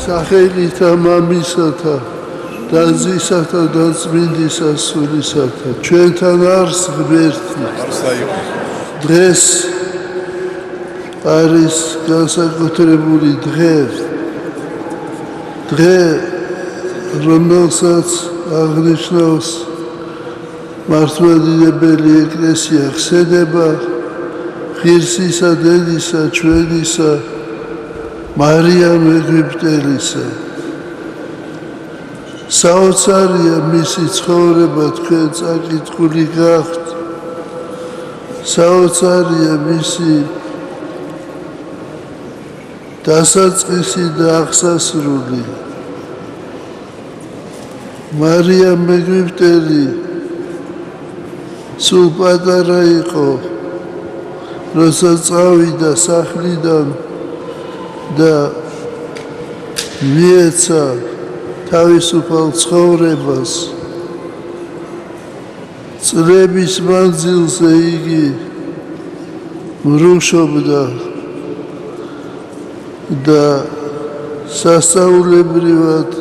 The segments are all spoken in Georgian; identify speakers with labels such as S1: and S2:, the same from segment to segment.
S1: სახელითა მამისათა და ძისათა და წმინდისა სულისათა ჩვენთან არს ღმერთი დღეს არის განსაკუთრებული დღე რომელსაც აღნიშნავს მართლმადიდებელი ეკლესია ხსენება ღირსისა დედისა ჩვენისა მარიამ ეგვიპტელისა საოცარია მისი ცხოვრება თქვენ წაკითხული გაქვთ საოცარია მისი დასაწყისი და აღსასრული მარიამ ეგვიპტელი სულ პატარა იყო როცა წავიდა სახლიდან და მიეცა თავისუფალ ცხოვრებას წლების მანძილზე იგი მრუშობდა და სასწაულებრივად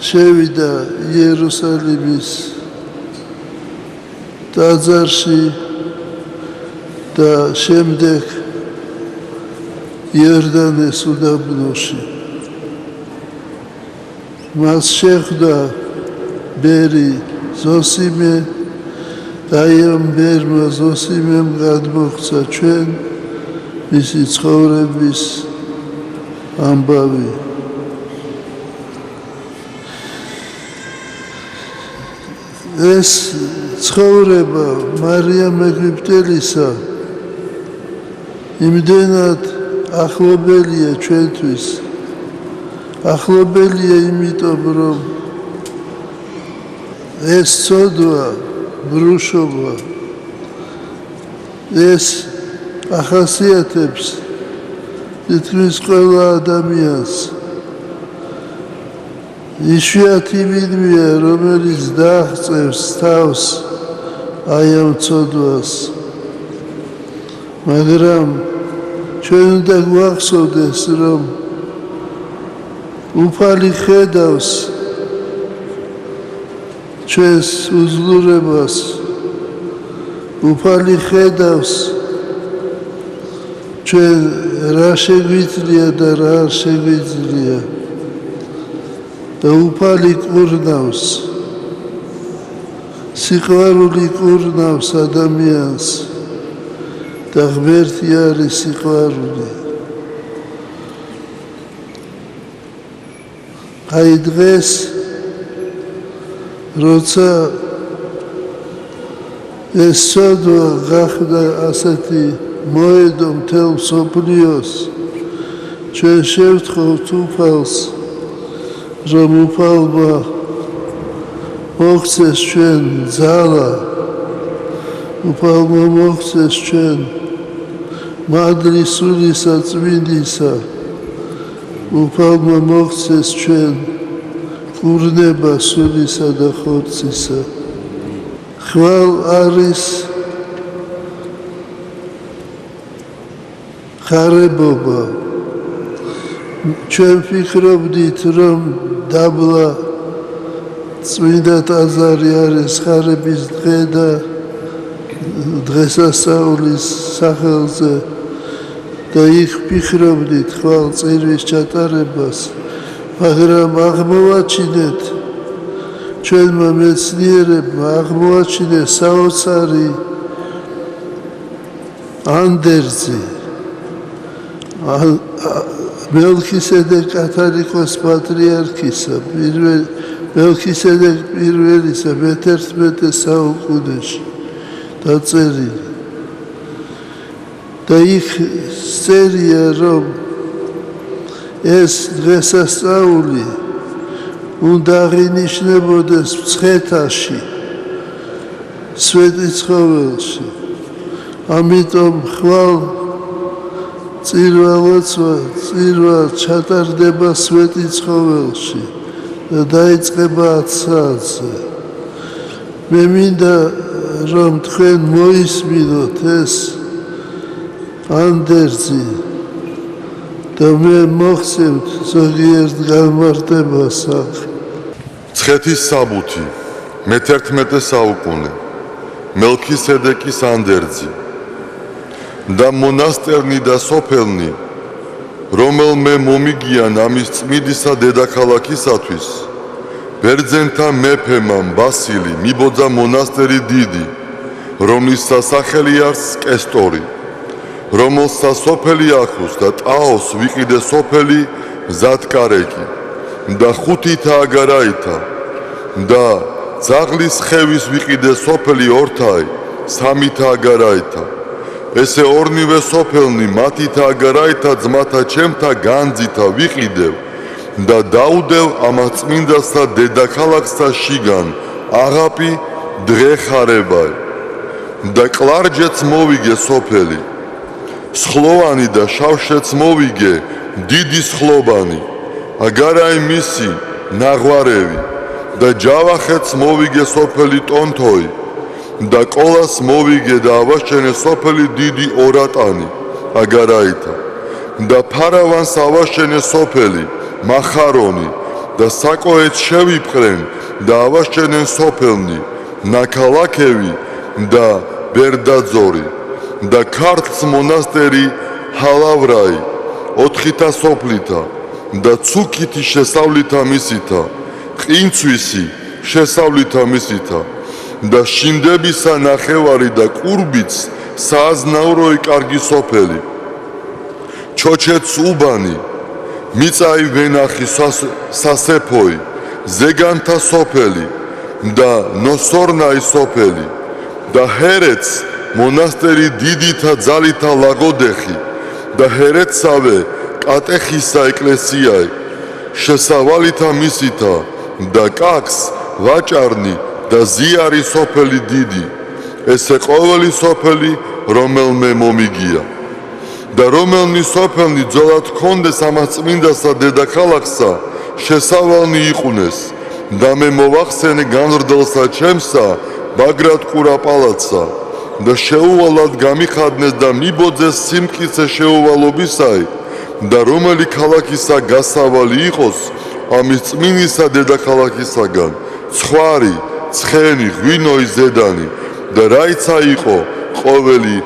S1: შევიდა იერუსალიმის ტაძარში და შემდეგ იორდანეს უდაბნოში მას შეხვდა ბერი ზოსიმე და ამ ბერმა ზოსიმემ გადმოღწა ჩვენ მისი ცხოვრების ამბავი ეს ცხოვრება მარიამ ეგვიპტელისა იმდენად ახლობელია ჩვენთვის ახლობელია იმიტომ რომ ეს ცოდვა ბრუშობა ეს ახასიათებს თითქმის ყველა ადამიანს იშვიათი ვინმეა რომელიც დააღწევს თავს აი ამ ცოდვას მაგრამ ჩვენ უნდა გვახსოვდეს რომ უფალი ხედავს ჩვენს უძლურებას უფალი ხედავს ჩვენ რა შეგვიძლია და რა არ შეგვიძლია და უფალი კურნავს სიყვარული კურნავს ადამიანს და ღმერთი არის სიყვარული აი დღეს როცა ეს ცოდვა გახდა ასეთი მოედო მთელ მსოფლიოს ჩვენ შევთხოვთ უფალს რომ უფალმა მოგვცეს ჩვენ ძალა უფალმა მოგვცეს ჩვენ მადლი სულისა წმინდისა უფალმა მოგვცეს ჩვენ კურნება სულისა და ხორცისა ხვალ არის ხარებობა ჩვენ ვფიქრობდით რომ დაბლა წმინდა ტაძარი არის ხარების დღე და დღესასწაულის სახელზე და იქ ვფიქრობდით ხვალ წირვის ჩატარებას მაგრამ აღმოვაჩინეთ ჩვენმა მეცნიერებმა აღმოვაჩინეს საოცარი ანდერძი მელქისედეკ კათალიკოს პატრიარქისა მელქისედეკ პირველისა მე-11 საუკუნეში დაწერილი და იქ წერია რომ ეს დღესასწაული უნდა აღინიშნებოდეს მცხეთაში სვეტიცხოველში ამიტომ ხვალ წირვა ჩატარდება სვეტიცხოველში და დაიწყება 10 საათზე მე მინდა რომ თქვენ მოისმინოთ ეს ანდერძი და მე მოხსენთ ზოგიერთ განმარტებას აქ.
S2: მცხეთის საბუთი მე-11 საუკუნე მელქისედეკის ანდერძი და მონასტერნი და სოფელნი რომელმე მომიგიან ამის წმიდისა დედაქალაქისათვის ბერძენთა მეფემ ბასილი მიბოძა მონასტერი დიდი რომლის სასახელი არის კესტორი რომელსა სოფელი აქვს და ტაოს ვიყიდე სოფელი ზატკარეკი და ხუთითა აგარაითა და ძაღლის ხევის ვიყიდე სოფელი ორთაი სამითა აგარაითა ესე ორნივე სოფელნი მათითა აგარაითა ძმათა ჩემთა განძითა ვიყიდევ და დაუდევ ამას წმინდასა დედაქალაქსა შიგან აღაპი დღე ხარებაი და კლარჯეც მოვიგე სოფელი სხლოვანი და შავშეც მოვიგე დიდი სხლობანი აგარაი მისი ნაღვარევი და ჯავახეთს მოვიგე სოფელი ტონთოი და ყოლას მოვიგე და ავაშენე სოფელი დიდი ორატანი აგარაითა და ფარავანს ავაშენე სოფელი მახარონი და საკოეთს შევიპყრენ და ავაშენენ სოფელნი ნაქალაქევი და ბერდაძორი და ქართლს მონასტერი ჰალავრაი 4 სოფლითა და ცუკითი შესავლითა მისითა ყინცვისი შესავლითა მისითა და შინდებისა ნახევარი და კურბიც სააზნაუროი კარგი სოფელი ჩოჩეთს უბანი მიწაი ვენახი სასეფოი ზეგანთა სოფელი და ნოსორნაი სოფელი და ჰერეთს მონასტერი დიდითა ძალითა ლაგოდეხი და ჰერეთსავე კატეხისა ეკლესიაი შესავალითა მისითა და კაკს ვაჭარნი და ზიარი სოფელი დიდი ესე ყოველი სოფელი რომელმე მომიგია და რომელნი სოფელნი ძოლად ჰქონდეს ამას წმინდასა დედაქალაქსა შესავალნი იყუნეს და მე მოვახსენე განრდელსა ჩემსა ბაგრატ კურაპალატსა და შეუვალად გამიხადნეს და მიბოძეს სიმტკიცე შეუვალობისაი და რომელი ქალაქისა გასავალი იყოს ამის წმინისა დედაქალაქისაგან ცხვარი, ცხენი, ღვინოი ზედანი და რაიცა იყო ყოველი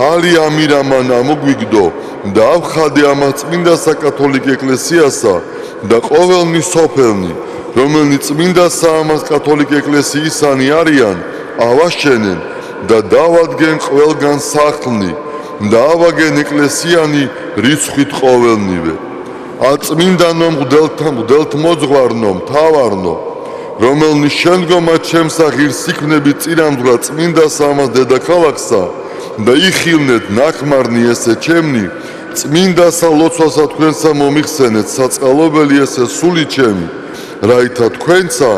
S2: ალი ამირამან ამოგვიგდო და ავხადე ამას წმინდა საკათოლიკ ეკლესიასა და ყოველნი სოფელნი რომელნი წმინდასა ამას კათოლიკ ეკლესიისანი არიან ავაშენენ და დავადგენ ყველგან სახლნი და ავაგენ ეკლესიანი რიცხვით ყოველნივე აწმინდანო მღვდელთ მოძღვარნო მთავარნო რომელნი შემდგომად ჩემსა ღირს იქნებით წინამძღვრა წმინდასა ამას დედაქალაქსა და იხილნეთ ნახმარნი ესე ჩემნი წმინდასა ლოცვასა თქვენსა მომიხსენეთ საწყალობელი ესე სული ჩემი რაითა თქვენსა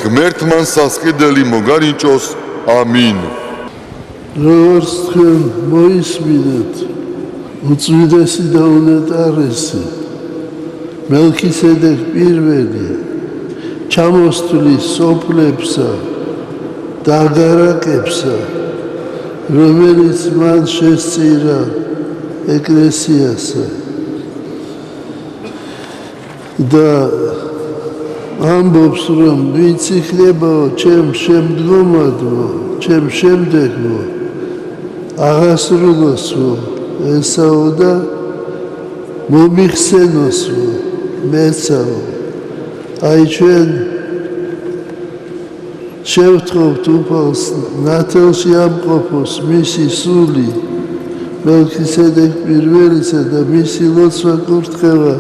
S2: ღმერთმან სასყიდელი მოგანიჭოს ამინ
S1: როგორც თქვენ მოისმინეთ უწმიდესი და უნეტარესი მელქისედეკ პირველი ჩამოსთვლის სოფლებსა და აგარაკებსა რომელიც მან შესწირა ეკლესიასა და ამბობს რომ ვინც იქნებაო ჩემ შემდგომადო ჩემ შემდეგო აღასრულოსო ესაო და მომიხსენოსო მეცაო აი ჩვენ შევთხოვთ უფალს ნათელში ამყოფოს მისი სული მელქისედეკ პირველისა და მისი ლოცვა კურთხევა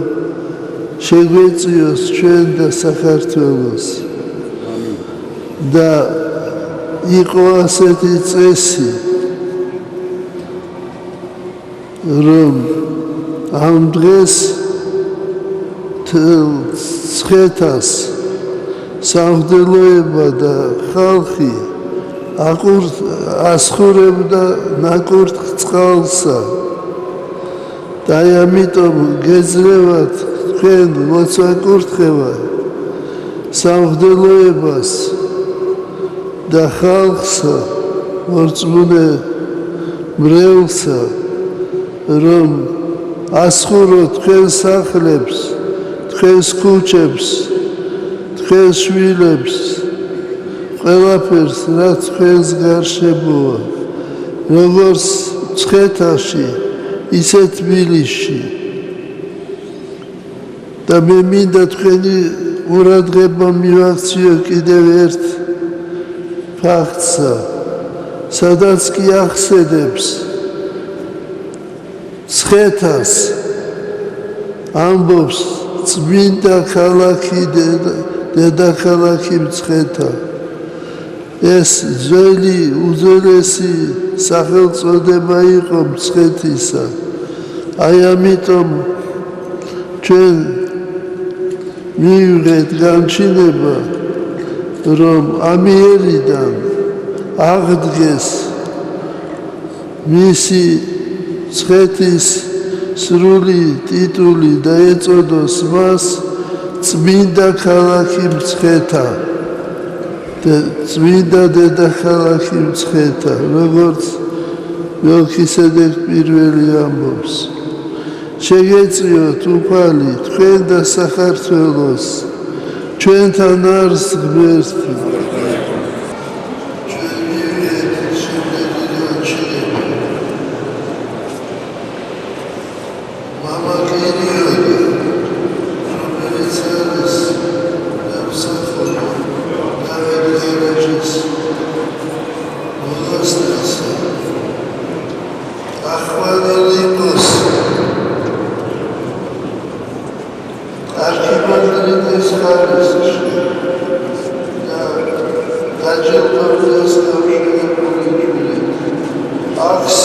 S1: შეგვეწიოს ჩვენ და საქართველოს და იყო ასეთი წესი რომ ამ დღეს ცხეთას სამღვდელოება და ხალხი ასხურებდა ნაკურთხ წყალსა და ამიტომ გეძლევათ თქვენ ლოცვა კურთხევა სამღვდელოებას და ხალხსა მორწმუნე მრევლსა რომ ასხურო თქვენს სახლებს, თქვენს ქუჩებს, თქვენს შვილებს, ყველაფერს, რაც თქვენს გარშემოა, როგორც მცხეთაში, ისე თბილისში. და მე მინდა თქვენი ყურადღება მივაქციო კიდევ ერთ ფაქტსა, სადაც კი ახსენებს მცხეთას, ამბობს წმინდა ქალაქი დედაქალაქი მცხეთა. ეს ძველი უძველესი სახელწოდება იყო მცხეთისა. აი ამიტომ ჩვენ მივიღეთ განჩინება, რომ ამიერიდან აღდგეს მისი მცხეთის სრული ტიტული და ეწოდოს მას წმინდა ქალაქი მცხეთა და წმინდა დედაქალაქი მცხეთა, როგორც მელქისედეკ პირველი ამბობს. შეგეწიოთ უფალი თქვენ და საქართველოს, ჩვენთან არის ღმერთი. Ach